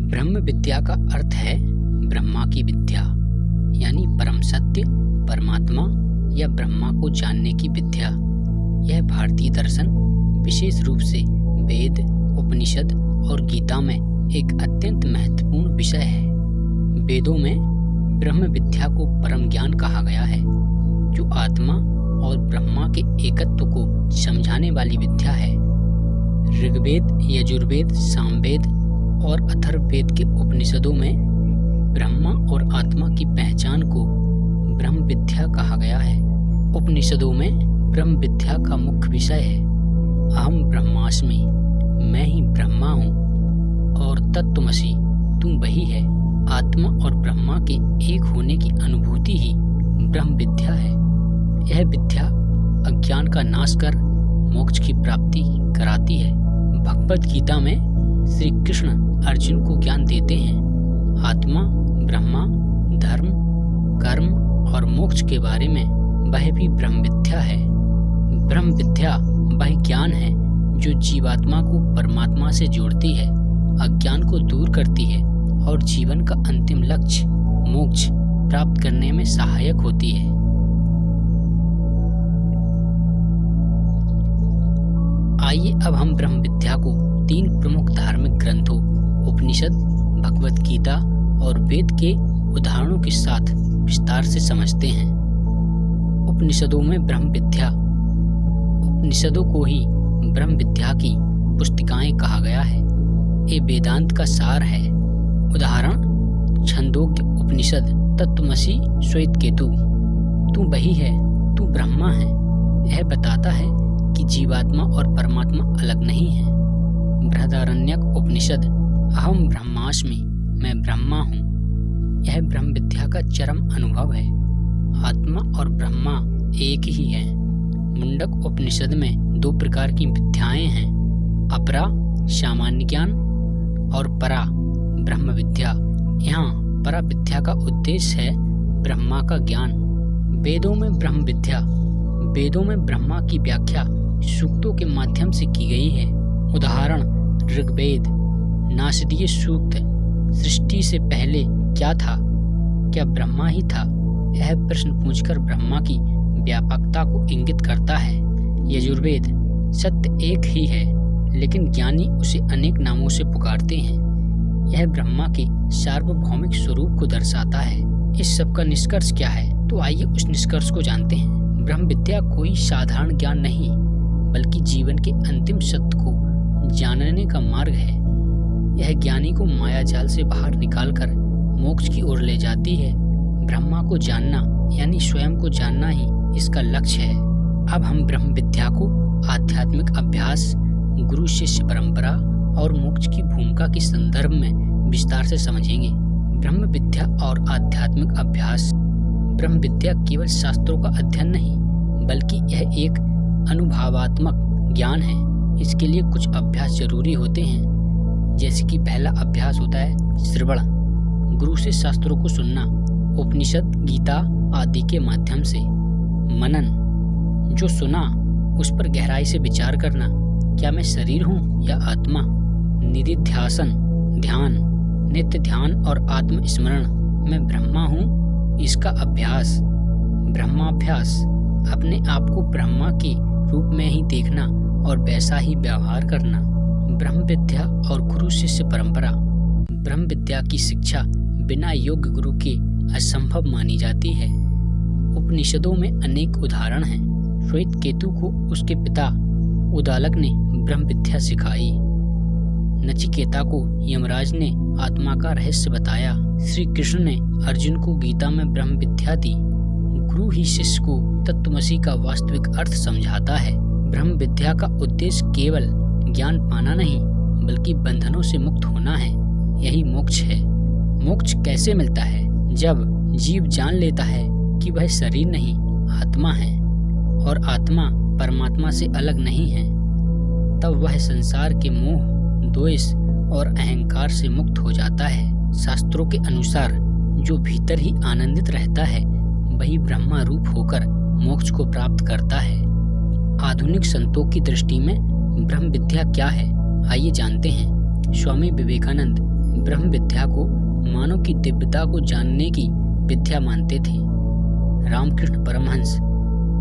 ब्रह्म विद्या का अर्थ है ब्रह्मा की विद्या, यानी परम सत्य, परमात्मा या ब्रह्मा को जानने की विद्या। यह भारतीय दर्शन, विशेष रूप से वेद, उपनिषद और गीता में एक अत्यंत महत्वपूर्ण विषय है। वेदों में ब्रह्म विद्या को परम ज्ञान कहा गया है, जो आत्मा और ब्रह्मा के एकत्व को समझाने वाली विद्या है। ऋग्वेद, यजुर्वेद, सामवेद और अथर्ववेद के उपनिषदों में ब्रह्मा और आत्मा की पहचान को ब्रह्म विद्या कहा गया है। उपनिषदों में ब्रह्म विद्या का मुख्य विषय है अहम ब्रह्मास्मि, मैं ही ब्रह्मा हूँ, और तत्त्वमसि, तू वही है। आत्मा और ब्रह्मा के एक होने की अनुभूति ही ब्रह्म विद्या है। यह विद्या अज्ञान का नाश कर मोक्ष की प्राप्ति कराती है। भगवद गीता में श्री कृष्ण अर्जुन को ज्ञान देते हैं। आत्मा, ब्रह्मा, धर्म, कर्म और मोक्ष के बारे में वह भी ब्रह्म विद्या है। ब्रह्म विद्या वह ज्ञान है जो जीवात्मा को परमात्मा से जोड़ती है, अज्ञान को दूर करती है और जीवन का अंतिम लक्ष्य मोक्ष प्राप्त करने में सहायक होती है। आइए अब हम ब्रह्म विद्या को 3 प्रमुख धार्मिक ग्रंथों उपनिषद, भगवद गीता और वेद के उदाहरणों के साथ विस्तार से समझते हैं। उपनिषदों में ब्रह्म विद्या। उपनिषदों को ही ब्रह्म विद्या की पुस्तिकाएं कहा गया है। ये वेदांत का सार है। उदाहरण: छंदोग्य उपनिषद तत्त्वमसि श्वेतकेतु, तू वही है, तू ब्रह्मा है। यह बताता है कि जीवात्मा और परमात्मा अलग नहीं है। बृहदारण्यक उपनिषद अहम ब्रह्मास्मि, मैं ब्रह्मा हूँ। यह ब्रह्म विद्या का चरम अनुभव है। आत्मा और ब्रह्मा एक ही है। मुंडक उपनिषद में 2 प्रकार की विद्याएं हैं, अपरा सामान्य ज्ञान और परा ब्रह्म विद्या। यहाँ परा विद्या का उद्देश्य है ब्रह्मा का ज्ञान। वेदों में ब्रह्म विद्या। वेदों में ब्रह्मा की व्याख्या सूक्तों के माध्यम से की गई है। उदाहरण: ऋग्वेद नासदीय सूक्त, सृष्टि से पहले क्या था, क्या ब्रह्मा ही था? यह प्रश्न पूछकर ब्रह्मा की व्यापकता को इंगित करता है। यजुर्वेद सत्य एक ही है, लेकिन ज्ञानी उसे अनेक नामों से पुकारते हैं। यह ब्रह्मा के सार्वभौमिक स्वरूप को दर्शाता है। इस सब का निष्कर्ष क्या है? तो आइए उस निष्कर्ष को जानते हैं। ब्रह्म विद्या कोई साधारण ज्ञान नहीं, बल्कि जीवन के अंतिम सत्य को जानने का मार्ग है। यह ज्ञानी को माया जाल से बाहर निकालकर मोक्ष की ओर ले जाती है। ब्रह्मा को जानना यानी स्वयं को जानना ही इसका लक्ष्य है। अब हम ब्रह्म विद्या को आध्यात्मिक अभ्यास, गुरु शिष्य परंपरा और मोक्ष की भूमिका के संदर्भ में विस्तार से समझेंगे। ब्रह्म विद्या और आध्यात्मिक अभ्यास। ब्रह्म विद्या केवल शास्त्रों का अध्ययन नहीं, बल्कि यह एक अनुभवात्मक ज्ञान है। इसके लिए कुछ अभ्यास जरूरी होते हैं, जैसे कि पहला अभ्यास होता है श्रवण, गुरु से शास्त्रों को सुनना, उपनिषद, गीता आदि के माध्यम से। मनन, जो सुना उस पर गहराई से विचार करना, क्या मैं शरीर हूँ या आत्मा? निधिध्यासन, ध्यान, नित्य ध्यान और आत्मस्मरण, मैं ब्रह्मा हूँ, इसका अभ्यास। ब्रह्माभ्यास, अपने आप को ब्रह्मा के रूप में ही देखना और वैसा ही व्यवहार करना। ब्रह्म विद्या और गुरु शिष्य परंपरा। ब्रह्म विद्या की शिक्षा बिना योग्य गुरु के असंभव मानी जाती है। उपनिषदों में अनेक उदाहरण हैं। श्वेतकेतु को उसके पिता उदालक ने ब्रह्म विद्या सिखाई। नचिकेता को यमराज ने आत्मा का रहस्य बताया। श्री कृष्ण ने अर्जुन को गीता में ब्रह्म विद्या दी। गुरु ही शिष्य को तत्त्वमसि का वास्तविक अर्थ समझाता है। ब्रह्म विद्या का उद्देश्य केवल ज्ञान पाना नहीं, बल्कि बंधनों से मुक्त होना है। यही मोक्ष है। मोक्ष कैसे मिलता है? जब जीव जान लेता है कि वह शरीर नहीं, आत्मा है और आत्मा परमात्मा से अलग नहीं है, तब वह संसार के मोह, द्वेष और अहंकार से मुक्त हो जाता है। शास्त्रों के अनुसार जो भीतर ही आनंदित रहता है, वही ब्रह्मा रूप होकर मोक्ष को प्राप्त करता है। आधुनिक संतों की दृष्टि में ब्रह्म विद्या क्या है, आइए जानते हैं। स्वामी विवेकानंद ब्रह्म विद्या को मानव की दिव्यता को जानने की विद्या मानते थे। रामकृष्ण परमहंस,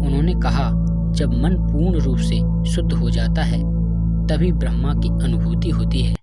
उन्होंने कहा, जब मन पूर्ण रूप से शुद्ध हो जाता है तभी ब्रह्मा की अनुभूति होती है।